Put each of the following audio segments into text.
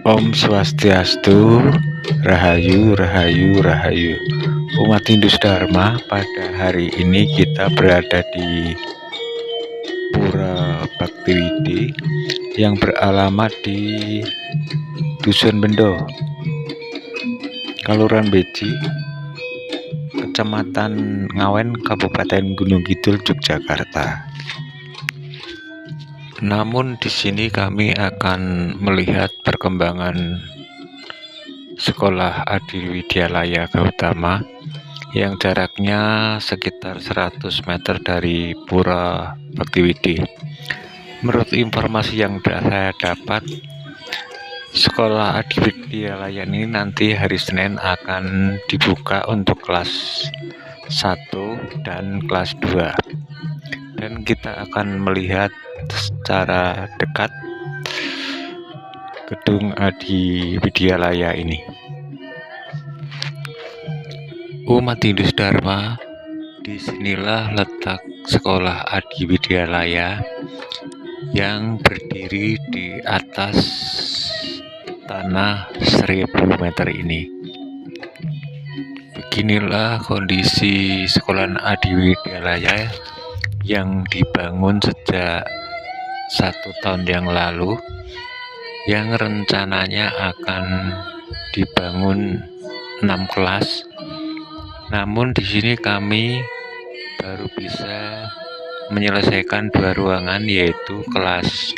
Om Swastiastu, Rahayu, Rahayu, Rahayu. Umat Hindu Dharma, pada hari ini kita berada di Pura Bhaktiwidi yang beralamat di Dusun Bendo, Kelurahan Beji, Kecamatan Ngawen, Kabupaten Gunung Kidul, Yogyakarta. Namun di sini kami akan melihat perkembangan Sekolah Adi Widyalaya Gautama yang jaraknya sekitar 100 meter dari Pura Bhaktiwidi. Menurut informasi yang saya dapat, Sekolah Adi Widyalaya ini nanti hari Senin akan dibuka untuk kelas 1 dan kelas 2. Dan kita akan melihat secara dekat gedung Adi Widyalaya ini. Umat Hindu Dharma, disinilah letak Sekolah Adi Widyalaya yang berdiri di atas tanah 1000 meter ini. Beginilah kondisi Sekolah Adi Widyalaya yang dibangun sejak 1 tahun yang lalu, yang rencananya akan dibangun 6 kelas. Namun di sini kami baru bisa menyelesaikan 2 ruangan, yaitu kelas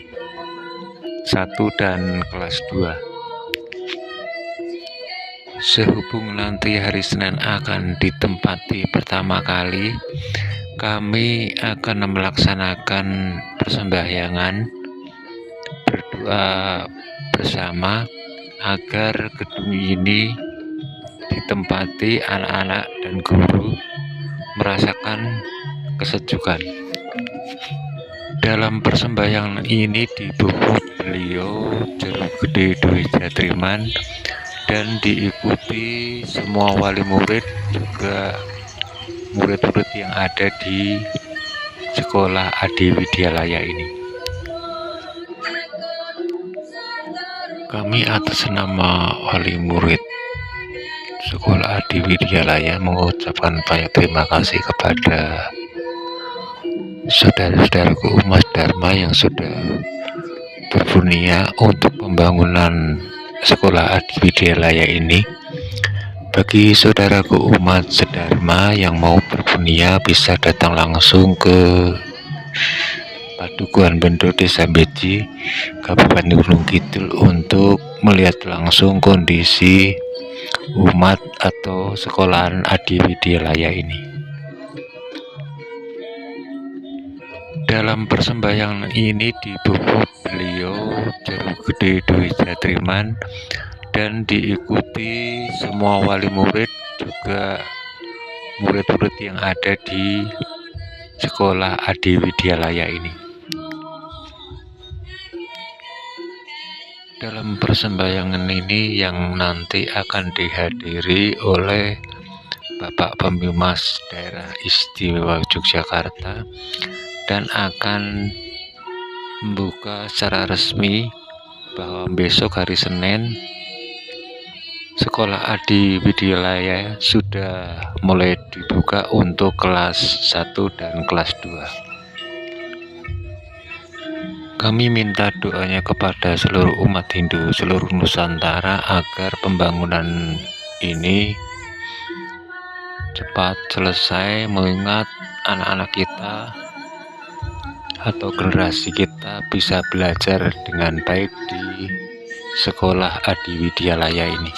1 dan kelas 2. Sehubung nanti hari Senin akan ditempati pertama kali, kami akan melaksanakan persembahyangan berdoa bersama agar gedung ini ditempati anak-anak dan guru merasakan kesejukan. Dalam persembahyangan ini dibubut beliau Jeruk Gede Dwi Jatriman dan diikuti semua wali murid, juga murid-murid yang ada di Sekolah Adi Widyalaya ini. Kami atas nama wali murid Sekolah Adi Widyalaya mengucapkan banyak terima kasih kepada saudara-saudaraku umat Dharma yang sudah berbunia untuk pembangunan Sekolah Adi Widyalaya ini. Bagi saudaraku umat sedharma yang mau berbunia, bisa datang langsung ke Padukuhan Bendo Desa Beji, Kabupaten Gunung Kidul, untuk melihat langsung kondisi umat atau Sekolahan Adi Widyalaya ini. Dalam persembahyangan ini dibubut beliau Jeruk Gede Dwi Jatriman dan diikuti semua wali murid, juga murid-murid yang ada di Sekolah Adi Widyalaya ini. Dalam persembahyangan ini yang nanti akan dihadiri oleh Bapak Pembimas Daerah Istimewa Yogyakarta dan akan membuka secara resmi bahwa besok hari Senin Sekolah Adi Widyalaya sudah mulai dibuka untuk kelas 1 dan kelas 2. Kami minta doanya kepada seluruh umat Hindu seluruh Nusantara agar pembangunan ini cepat selesai, mengingat anak-anak kita atau generasi kita bisa belajar dengan baik di Sekolah Adi Widyalaya ini.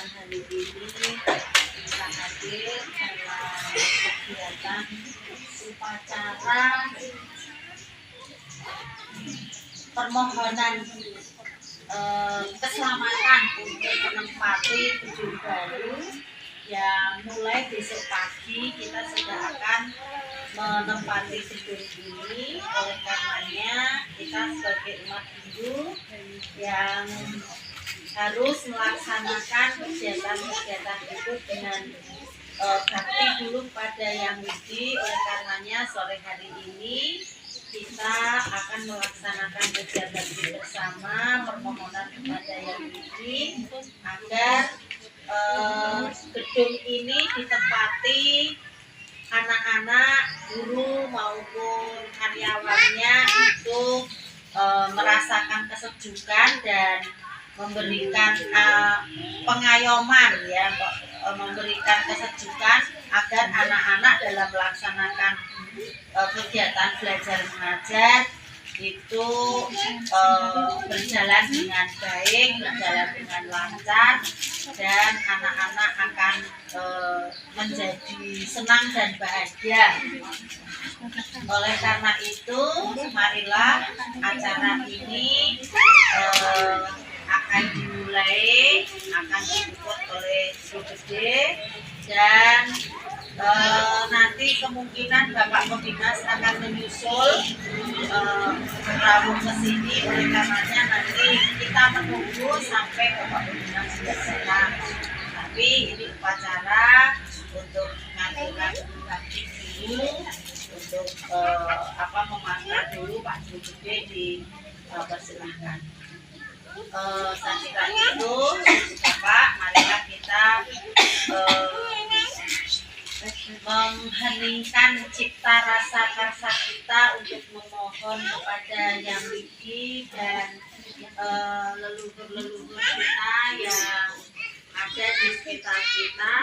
hari ini bisa hadir dalam kegiatan upacara permohonan keselamatan untuk menempati gedung baru yang mulai besok pagi kita sudah akan menempati gedung ini. Oleh karenanya kita sebagai umat Hindu yang harus melaksanakan kegiatan-kegiatan itu dengan bakti dulu pada Yang Widi. Oleh karenanya sore hari ini kita akan melaksanakan kegiatan bersama permohonan kepada Yang Widi agar gedung ini ditempati anak-anak, guru maupun karyawannya itu merasakan kesejukan dan memberikan pengayoman ya, memberikan kesejukan agar anak-anak dalam melaksanakan kegiatan belajar mengajar itu berjalan dengan baik, berjalan dengan lancar, dan anak-anak akan menjadi senang dan bahagia. Oleh karena itu, marilah acara ini akan dimulai, akan dibuat oleh Guru Gede, dan nanti kemungkinan Bapak Pembina akan menyusul rawuh ke sini. Oleh karenanya nanti kita menunggu sampai Bapak Pembina sudah datang. Tapi ini upacara untuk mengaturkan bakti dulu, untuk memanggil dulu Pak Guru Gede dipersilahkan. Saya kira itu Bapak, marilah kita mengheningkan cipta rasa karsa kita untuk memohon kepada Yang Widi dan leluhur-leluhur kita yang ada di sekitar kita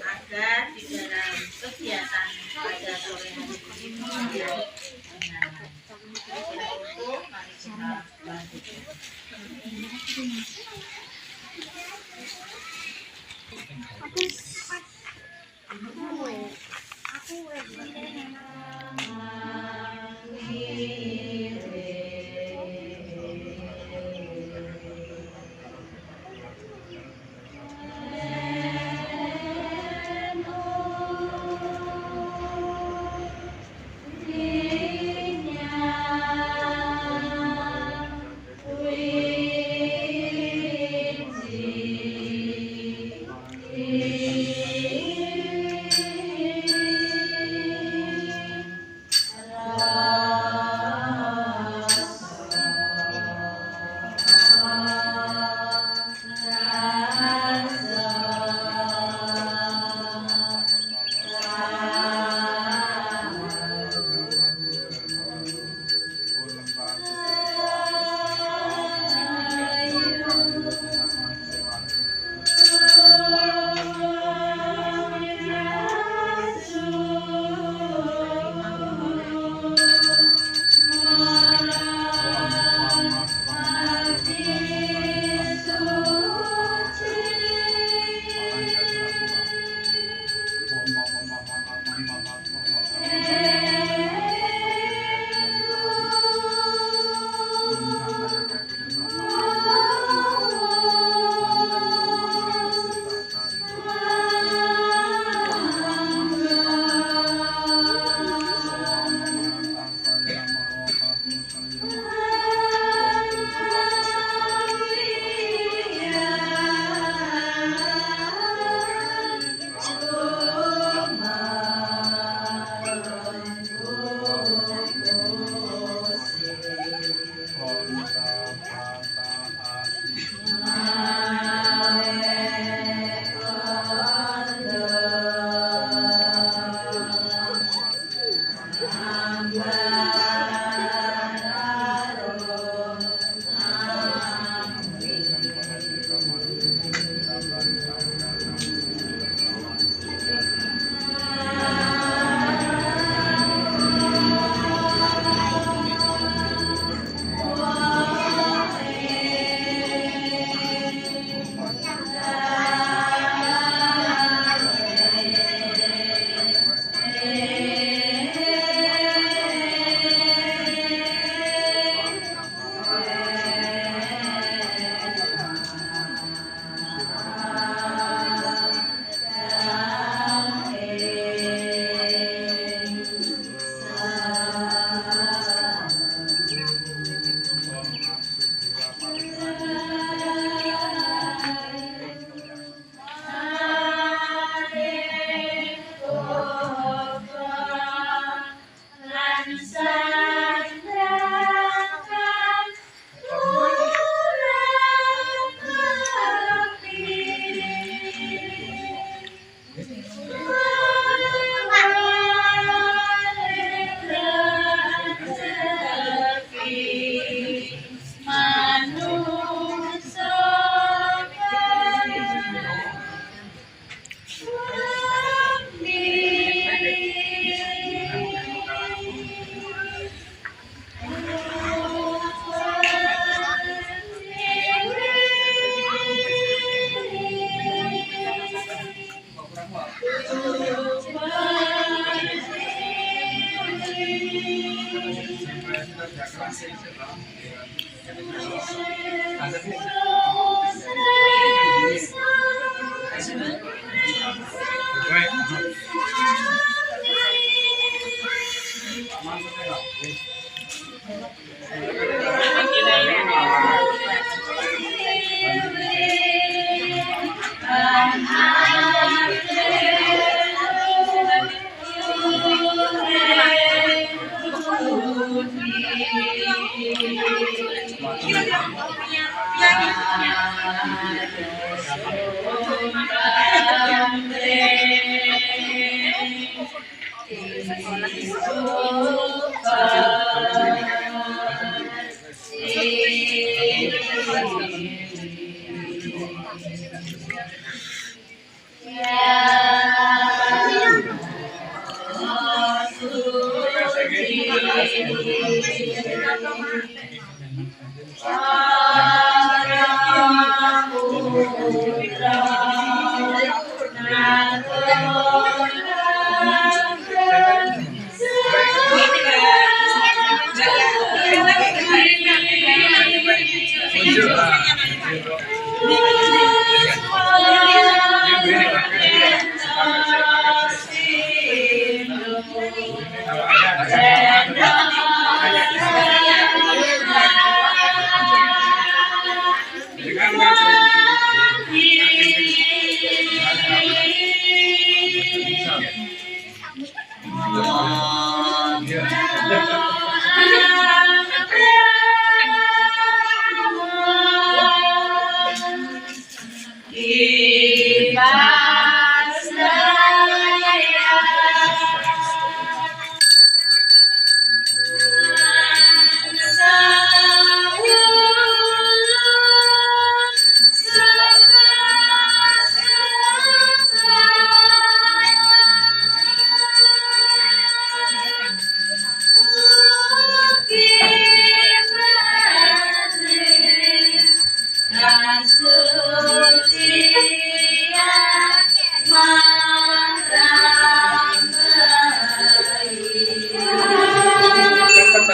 agar di dalam kegiatan pada sore hari ini menjadi kemenangan. Itu mari kita lanjutkan.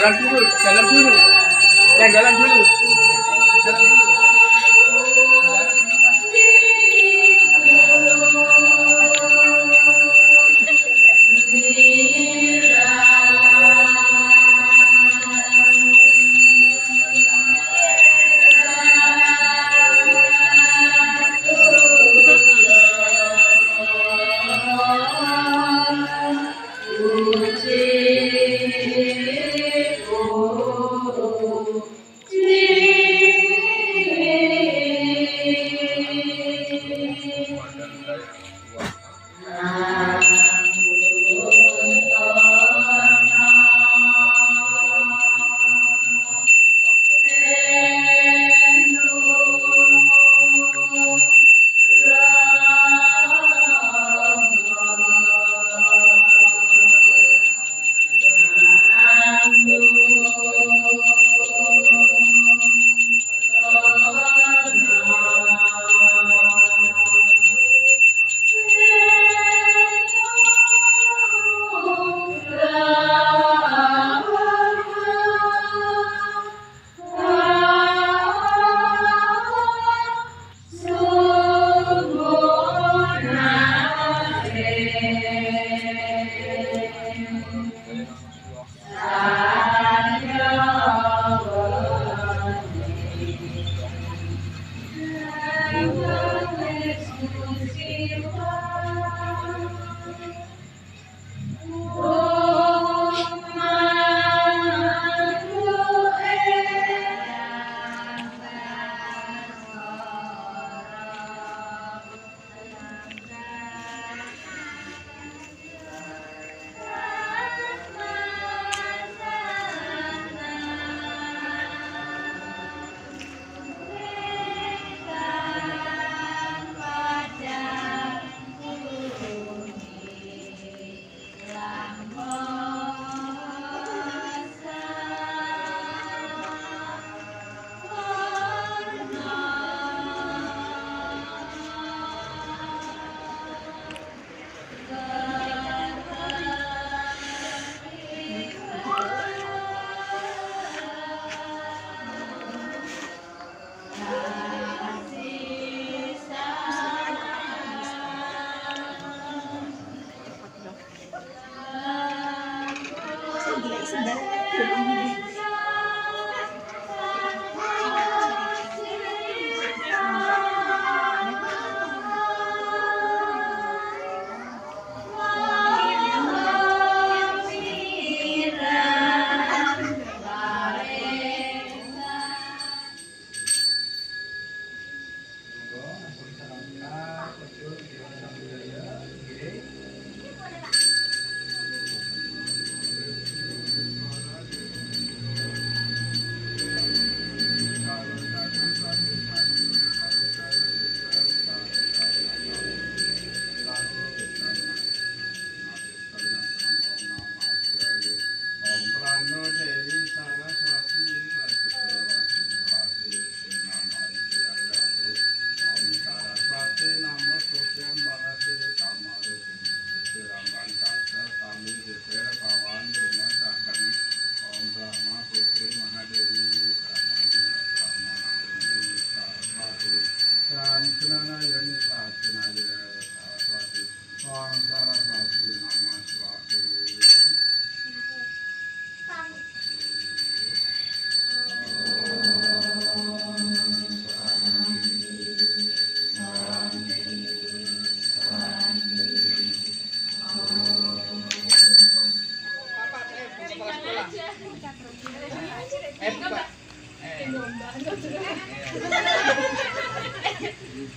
Jalan dulu, jalan dulu. Jalan dulu. Jalan dulu.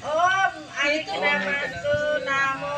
Om, itu namaku namo